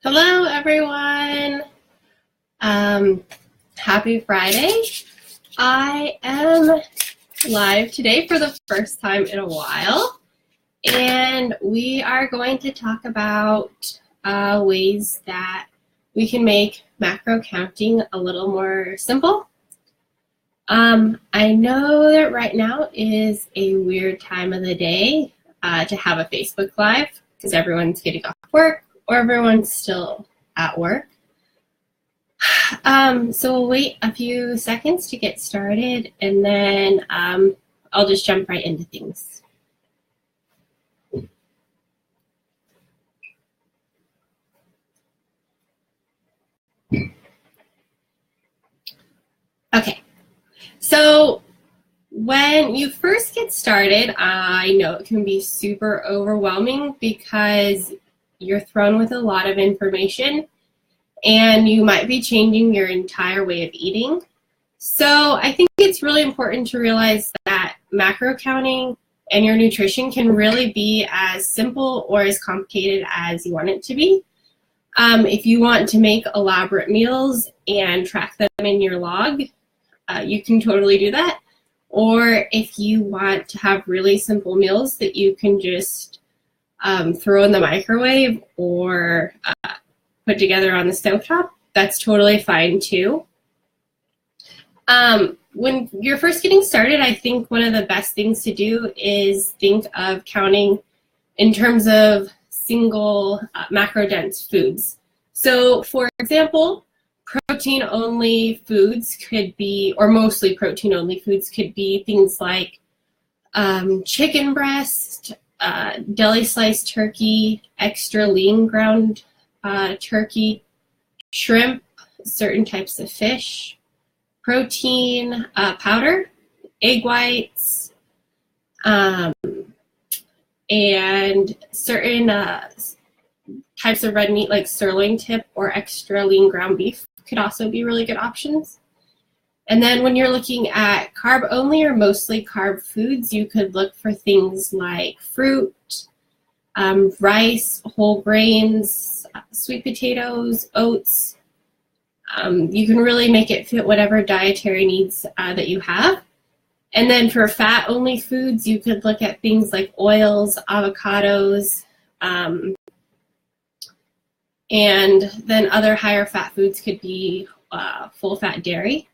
Hello, everyone. Um, Happy Friday. I am live today for the first time in a while, and we are going to talk about ways that we can make macro counting a little more simple. I know that right now is a weird time of the day to have a Facebook Live because everyone's getting off work or everyone's still at work. So we'll wait a few seconds to get started, and then I'll just jump right into things. Okay, so when you first get started, I know it can be super overwhelming because you're thrown with a lot of information and you might be changing your entire way of eating. So I think it's really important to realize that macro counting and your nutrition can really be as simple or as complicated as you want it to be. If you want to make elaborate meals and track them in your log, you can totally do that. Or if you want to have really simple meals that you can just throw in the microwave or put together on the stovetop, that's totally fine too. When you're first getting started, I think one of the best things to do is think of counting in terms of single macro-dense foods. So for example, protein-only foods could be, or mostly protein-only foods could be things like chicken breast, deli sliced turkey, extra lean ground turkey, shrimp, certain types of fish, protein powder, egg whites, and certain types of red meat like sirloin tip or extra lean ground beef could also be really good options. And then when you're looking at carb only or mostly carb foods, you could look for things like fruit, rice, whole grains, sweet potatoes, oats. You can really make it fit whatever dietary needs that you have. And then for fat-only foods, you could look at things like oils, avocados, and then other higher fat foods could be full-fat dairy.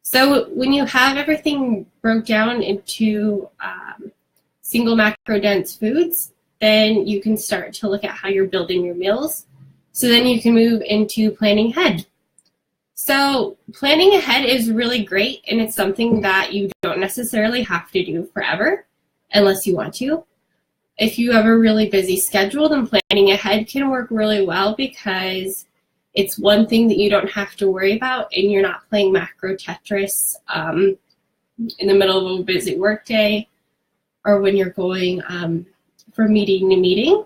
So when you have everything broke down into single macro-dense foods, then you can start to look at how you're building your meals. So then you can move into planning ahead. So planning ahead is really great, and it's something that you don't necessarily have to do forever unless you want to. If you have a really busy schedule, then planning ahead can work really well because it's one thing that you don't have to worry about, and you're not playing macro Tetris in the middle of a busy workday or when you're going from meeting to meeting.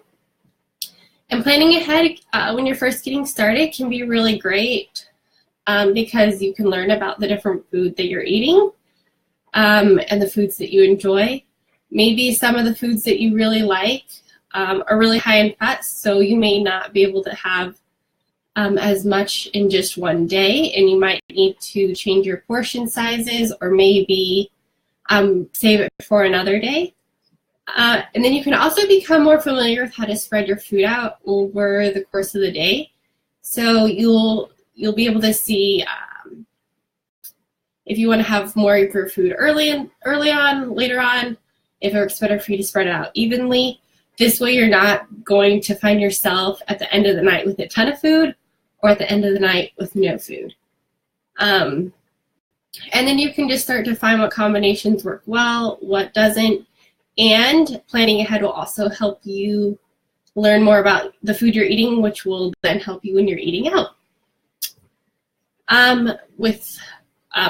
And planning ahead when you're first getting started can be really great because you can learn about the different food that you're eating and the foods that you enjoy. Maybe some of the foods that you really like are really high in fats, so you may not be able to have as much in just one day, and you might need to change your portion sizes or maybe save it for another day. And then you can also become more familiar with how to spread your food out over the course of the day. So you'll be able to see if you want to have more of your food early on, later on, if it works better for you to spread it out evenly. This way you're not going to find yourself at the end of the night with a ton of food or at the end of the night with no food. And then you can just start to find what combinations work well, what doesn't, and planning ahead will also help you learn more about the food you're eating, which will then help you when you're eating out. With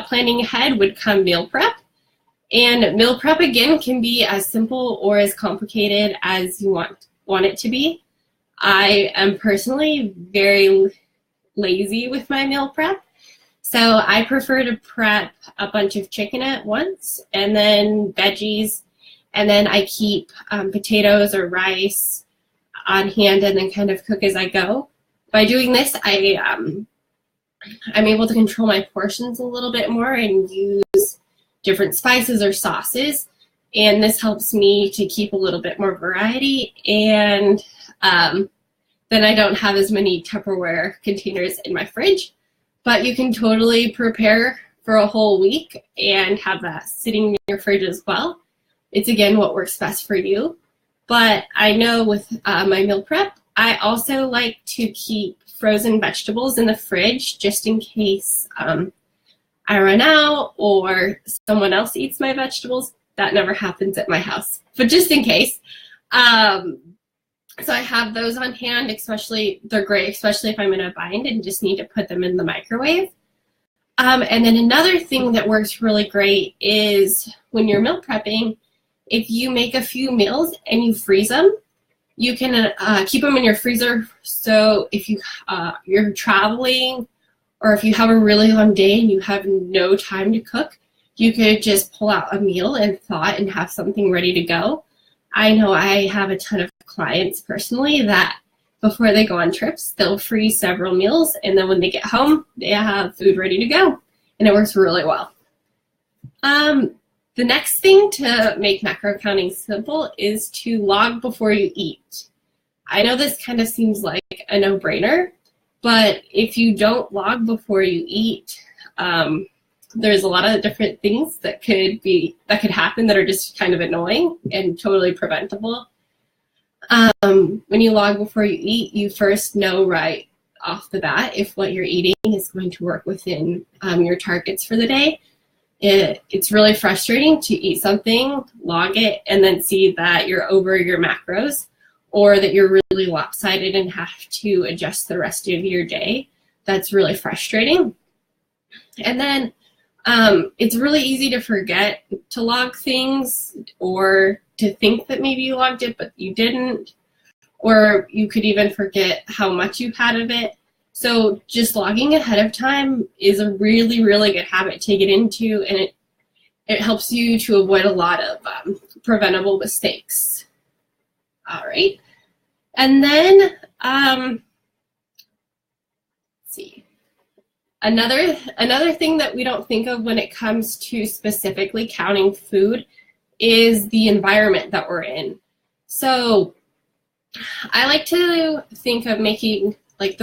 planning ahead would come meal prep. And meal prep, again, can be as simple or as complicated as you want it to be. I am personally very lazy with my meal prep. So I prefer to prep a bunch of chicken at once and then veggies. And then I keep potatoes or rice on hand and then kind of cook as I go. by doing this, I'm able to control my portions a little bit more and use different spices or sauces. And this helps me to keep a little bit more variety. And then I don't have as many Tupperware containers in my fridge. But you can totally prepare for a whole week and have that sitting in your fridge as well. It's, again, what works best for you. But I know with my meal prep, I also like to keep frozen vegetables in the fridge just in case I run out or someone else eats my vegetables. That never happens at my house, but just in case. So I have those on hand, they're great, especially if I'm in a bind and just need to put them in the microwave. And then another thing that works really great is when you're meal prepping, if you make a few meals and you freeze them, you can keep them in your freezer. So if you're traveling or if you have a really long day and you have no time to cook, you could just pull out a meal and thaw it and have something ready to go. I know I have a ton of clients personally that before they go on trips, they'll freeze several meals, and then when they get home, they have food ready to go, and it works really well. The next thing to make macro counting simple is to log before you eat. I know this kind of seems like a no-brainer, but if you don't log before you eat, there's a lot of different things that could happen that are just kind of annoying and totally preventable. When you log before you eat, you first know right off the bat if what you're eating is going to work within your targets for the day. It's really frustrating to eat something, log it, and then see that you're over your macros or that you're really lopsided and have to adjust the rest of your day. That's really frustrating. And then it's really easy to forget to log things or to think that maybe you logged it, but you didn't. Or you could even forget how much you had of it. So just logging ahead of time is a really, really good habit to get into, and it helps you to avoid a lot of preventable mistakes. All right. And then, let's see. Another thing that we don't think of when it comes to specifically counting food is the environment that we're in. So I like to think of making like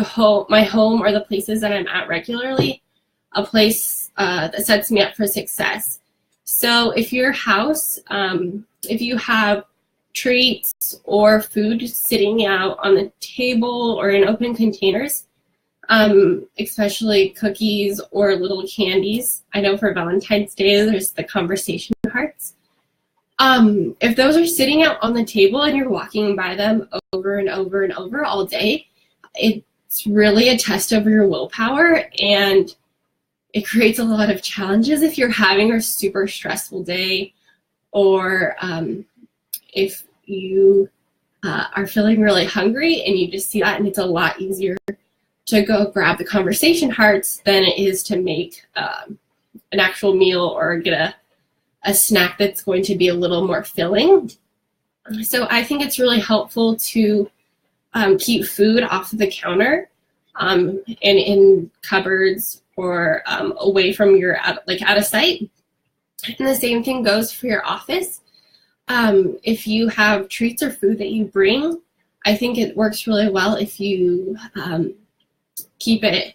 my home or the places that I'm at regularly a place that sets me up for success. So if your house, if you have treats or food sitting out on the table or in open containers, especially cookies or little candies. I know for Valentine's Day, there's the conversation hearts. If those are sitting out on the table and you're walking by them over and over and over all day, it's really a test of your willpower, and it creates a lot of challenges if you're having a super stressful day, or if you are feeling really hungry and you just see that, and it's a lot easier to go grab the conversation hearts than it is to make an actual meal or get a snack that's going to be a little more filling. So I think it's really helpful to keep food off of the counter and in cupboards or away from your out of sight. And the same thing goes for your office. If you have treats or food that you bring, I think it works really well if you keep it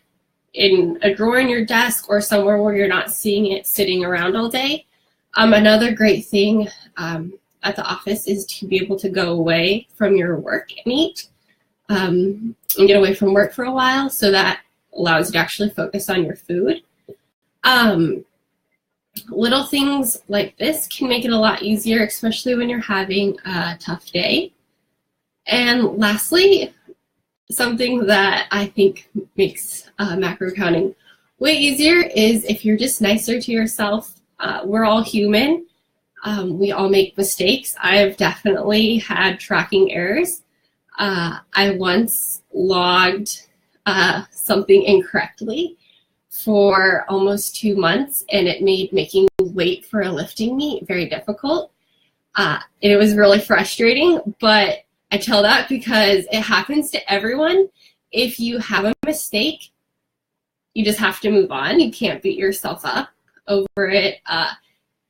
in a drawer in your desk or somewhere where you're not seeing it sitting around all day. Another great thing at the office is to be able to go away from your work and eat and get away from work for a while, so that allows you to actually focus on your food. Little things like this can make it a lot easier, especially when you're having a tough day. And lastly, something that I think makes macro counting way easier is if you're just nicer to yourself. We're all human. We all make mistakes. I've definitely had tracking errors. I once logged something incorrectly for almost 2 months, and it made making weight for a lifting meet very difficult. It was really frustrating, but I tell that because it happens to everyone, if you have a mistake, you just have to move on. You can't beat yourself up over it.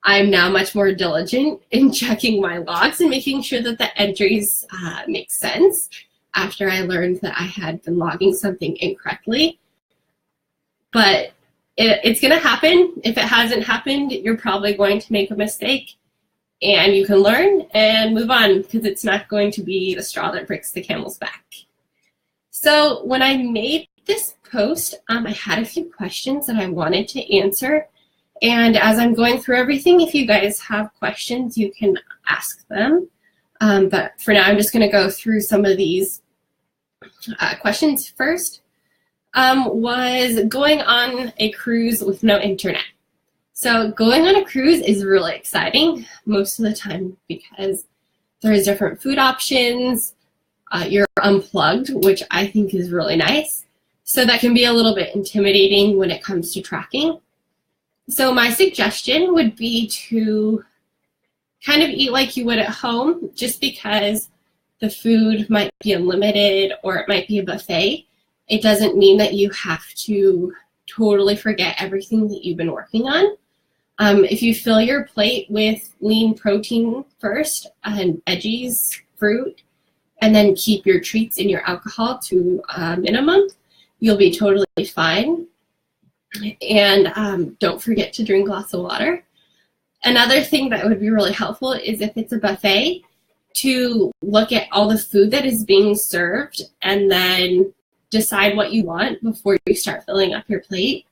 I'm now much more diligent in checking my logs and making sure that the entries make sense after I learned that I had been logging something incorrectly. But it's going to happen. If it hasn't happened, you're probably going to make a mistake, and you can learn and move on, because it's not going to be the straw that breaks the camel's back. So when I made this post, I had a few questions that I wanted to answer. And as I'm going through everything, if you guys have questions, you can ask them. But for now, I'm just going to go through some of these questions first. Was going on a cruise with no internet. So going on a cruise is really exciting most of the time because there's different food options. You're unplugged, which I think is really nice. So that can be a little bit intimidating when it comes to tracking. So my suggestion would be to kind of eat like you would at home, just because the food might be unlimited or it might be a buffet. It doesn't mean that you have to totally forget everything that you've been working on. If you fill your plate with lean protein first and veggies, fruit, and then keep your treats and your alcohol to a minimum, you'll be totally fine. And don't forget to drink lots of water. Another thing that would be really helpful is if it's a buffet, to look at all the food that is being served and then decide what you want before you start filling up your plate.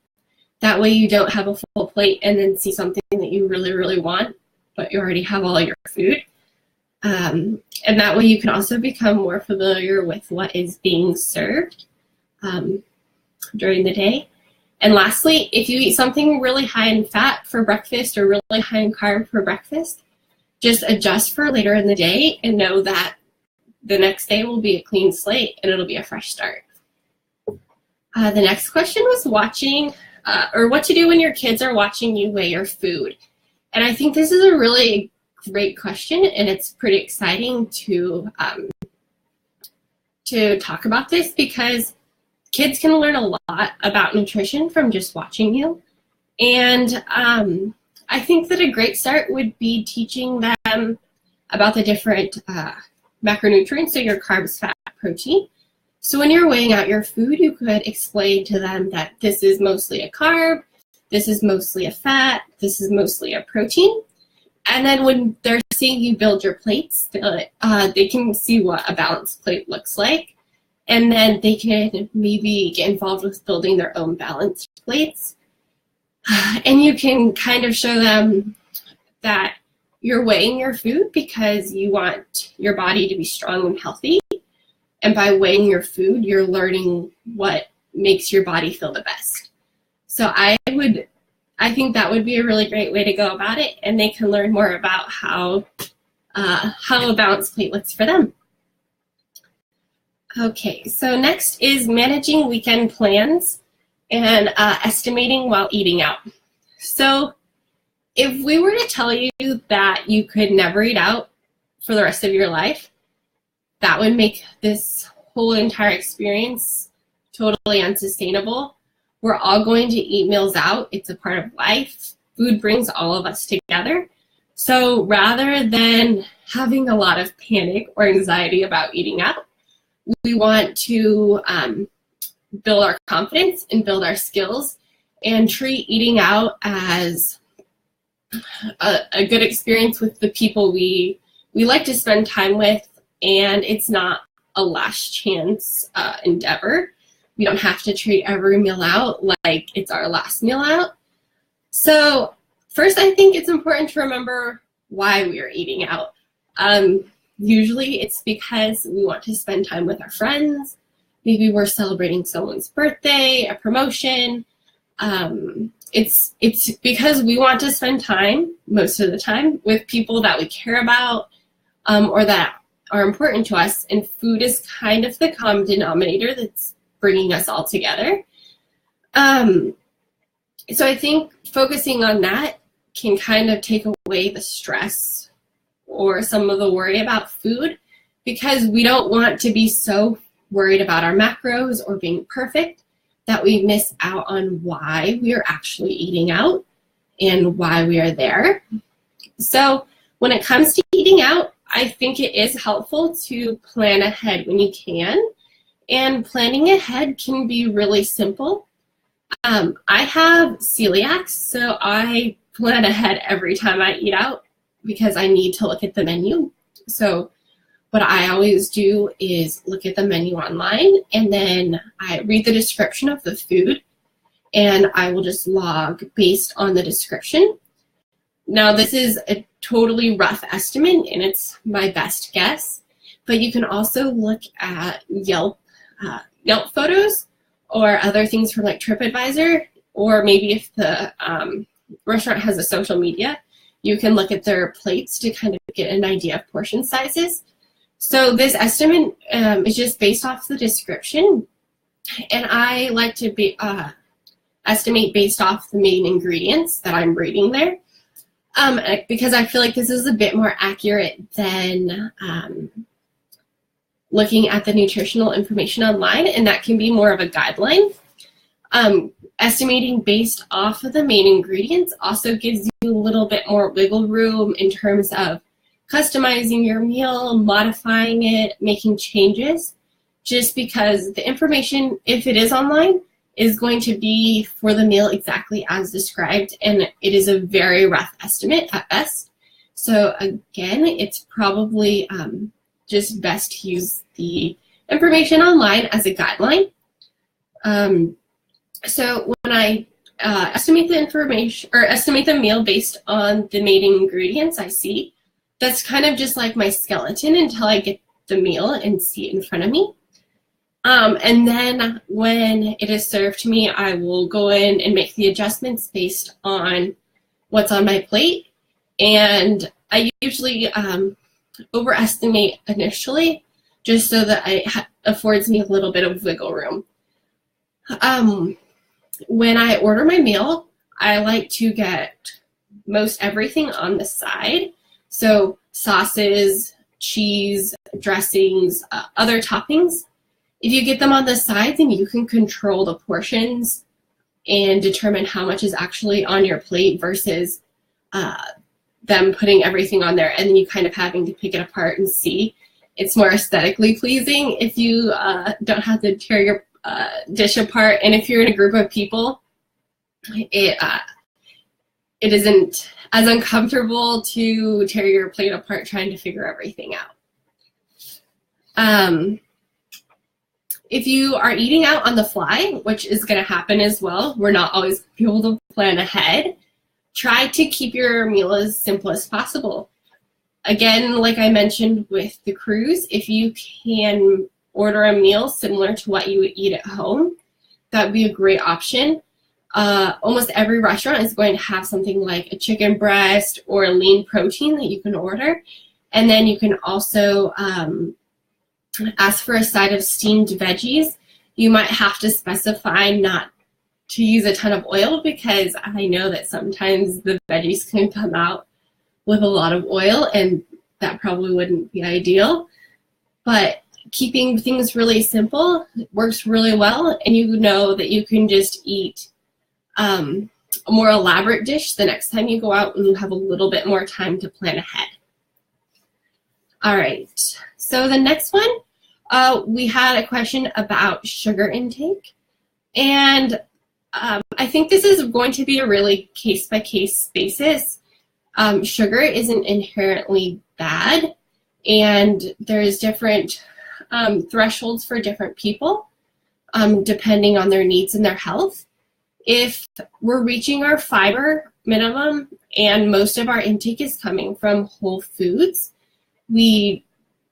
That way you don't have a full plate and then see something that you really, really want, but you already have all your food. And that way you can also become more familiar with what is being served during the day. And lastly, if you eat something really high in fat for breakfast or really high in carb for breakfast, just adjust for later in the day and know that the next day will be a clean slate and it'll be a fresh start. The next question was watching or what to do when your kids are watching you weigh your food. And I think this is a really great question, and it's pretty exciting to talk about this, because kids can learn a lot about nutrition from just watching you. And I think that a great start would be teaching them about the different macronutrients, so your carbs, fat, protein. So when you're weighing out your food, you could explain to them that this is mostly a carb, this is mostly a fat, this is mostly a protein. And then when they're seeing you build your plates, they can see what a balanced plate looks like. And then they can maybe get involved with building their own balanced plates. And you can kind of show them that you're weighing your food because you want your body to be strong and healthy. And by weighing your food, you're learning what makes your body feel the best. So I think that would be a really great way to go about it, and they can learn more about how a balanced plate looks for them. Okay, so next is managing weekend plans and estimating while eating out. So if we were to tell you that you could never eat out for the rest of your life, that would make this whole entire experience totally unsustainable. We're all going to eat meals out. It's a part of life. Food brings all of us together. So rather than having a lot of panic or anxiety about eating out, we want to build our confidence and build our skills and treat eating out as a good experience with the people we like to spend time with, and it's not a last chance endeavor. We don't have to treat every meal out like it's our last meal out. So first, I think it's important to remember why we are eating out. Usually it's because we want to spend time with our friends. Maybe we're celebrating someone's birthday, a promotion. It's because we want to spend time, most of the time, with people that we care about or that are important to us. And food is kind of the common denominator that's bringing us all together. So I think focusing on that can kind of take away the stress or some of the worry about food, because we don't want to be so worried about our macros or being perfect that we miss out on why we are actually eating out and why we are there. So when it comes to eating out, I think it is helpful to plan ahead when you can. And planning ahead can be really simple. I have celiac, so I plan ahead every time I eat out because I need to look at the menu. So what I always do is look at the menu online, and then I read the description of the food, and I will just log based on the description. Now, this is a totally rough estimate, and it's my best guess, but you can also look at Yelp photos or other things from like TripAdvisor, or maybe if the restaurant has a social media, you can look at their plates to kind of get an idea of portion sizes. So this estimate is just based off the description, and I like to estimate based off the main ingredients that I'm reading there, because I feel like this is a bit more accurate than looking at the nutritional information online, and that can be more of a guideline. Estimating based off of the main ingredients also gives you a little bit more wiggle room in terms of customizing your meal, modifying it, making changes, just because the information, if it is online, is going to be for the meal exactly as described, and it is a very rough estimate at best. So again, it's probably just best to use the information online as a guideline. So when I estimate the information or estimate the meal based on the main ingredients I see, that's kind of just like my skeleton until I get the meal and see it in front of me. And then when it is served to me, I will go in and make the adjustments based on what's on my plate. And I usually overestimate initially, just so that it affords me a little bit of wiggle room. When I order my meal, I like to get most everything on the side. So sauces, cheese, dressings, other toppings. If you get them on the side, then you can control the portions and determine how much is actually on your plate versus them putting everything on there and then you kind of having to pick it apart and see. It's more aesthetically pleasing if you don't have to tear your dish apart. And if you're in a group of people, it isn't as uncomfortable to tear your plate apart trying to figure everything out. If you are eating out on the fly, which is going to happen as well, we're not always able to plan ahead. Try to keep your meal as simple as possible. Again, like I mentioned with the cruise, if you can order a meal similar to what you would eat at home, that would be a great option. Almost every restaurant is going to have something like a chicken breast or a lean protein that you can order. And then you can also ask for a side of steamed veggies. You might have to specify not to use a ton of oil because I know that sometimes the veggies can come out with a lot of oil and that probably wouldn't be ideal. But keeping things really simple works really well, and you know that you can just eat a more elaborate dish the next time you go out and you have a little bit more time to plan ahead. All right, so the next one, we had a question about sugar intake, and I think this is going to be a really case-by-case basis. Sugar isn't inherently bad, and there's different thresholds for different people, depending on their needs and their health. If we're reaching our fiber minimum and most of our intake is coming from whole foods, we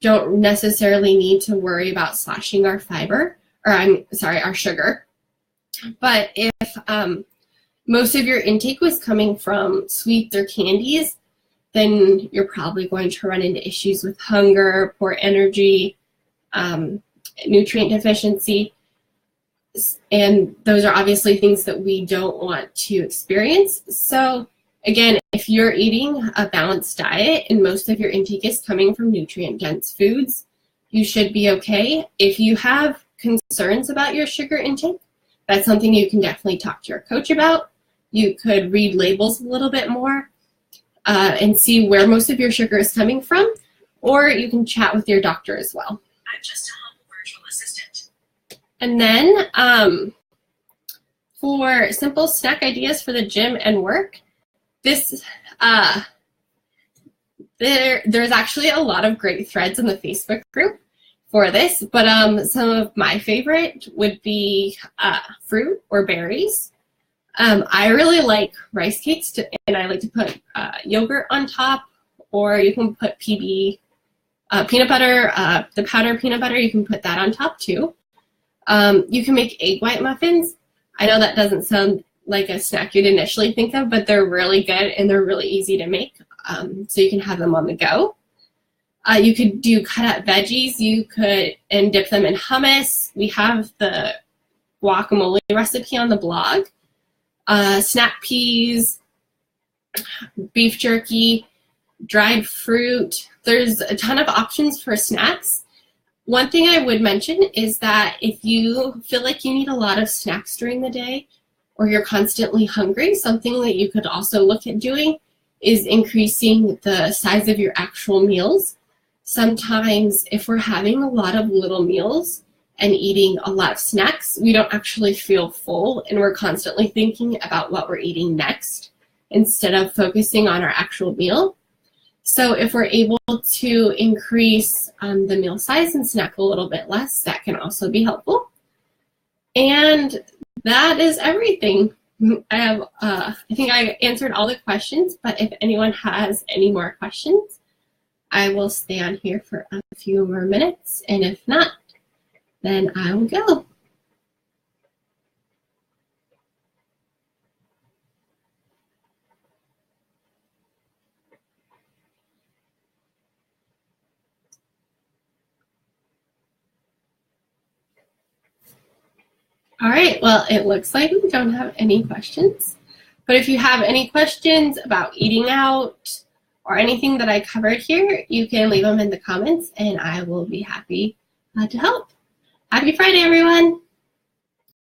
don't necessarily need to worry about slashing our fiber, or our sugar. But if most of your intake was coming from sweets or candies, then you're probably going to run into issues with hunger, poor energy, nutrient deficiency. And those are obviously things that we don't want to experience. So again, if you're eating a balanced diet and most of your intake is coming from nutrient-dense foods, you should be okay. If you have concerns about your sugar intake, that's something you can definitely talk to your coach about. You could read labels a little bit more and see where most of your sugar is coming from, or you can chat with your doctor as well. I'm just a humble virtual assistant. And then for simple snack ideas for the gym and work, there's actually a lot of great threads in the Facebook group for this, but some of my favorite would be fruit or berries. I really like rice cakes, and I like to put yogurt on top, or you can put peanut butter, the powdered peanut butter, you can put that on top too. You can make egg white muffins. I know that doesn't sound like a snack you'd initially think of, but they're really good and they're really easy to make, so you can have them on the go. You could do cut up veggies, and dip them in hummus. We have the guacamole recipe on the blog. Snap peas, beef jerky, dried fruit. There's a ton of options for snacks. One thing I would mention is that if you feel like you need a lot of snacks during the day, or you're constantly hungry, something that you could also look at doing is increasing the size of your actual meals. Sometimes if we're having a lot of little meals and eating a lot of snacks, we don't actually feel full, and we're constantly thinking about what we're eating next instead of focusing on our actual meal. So if we're able to increase the meal size and snack a little bit less, that can also be helpful. And that is everything. I think I answered all the questions, but if anyone has any more questions, I will stay on here for a few more minutes, and if not, then I will go. All right, well, it looks like we don't have any questions, but if you have any questions about eating out or anything that I covered here, you can leave them in the comments and I will be happy to help. Happy Friday, everyone.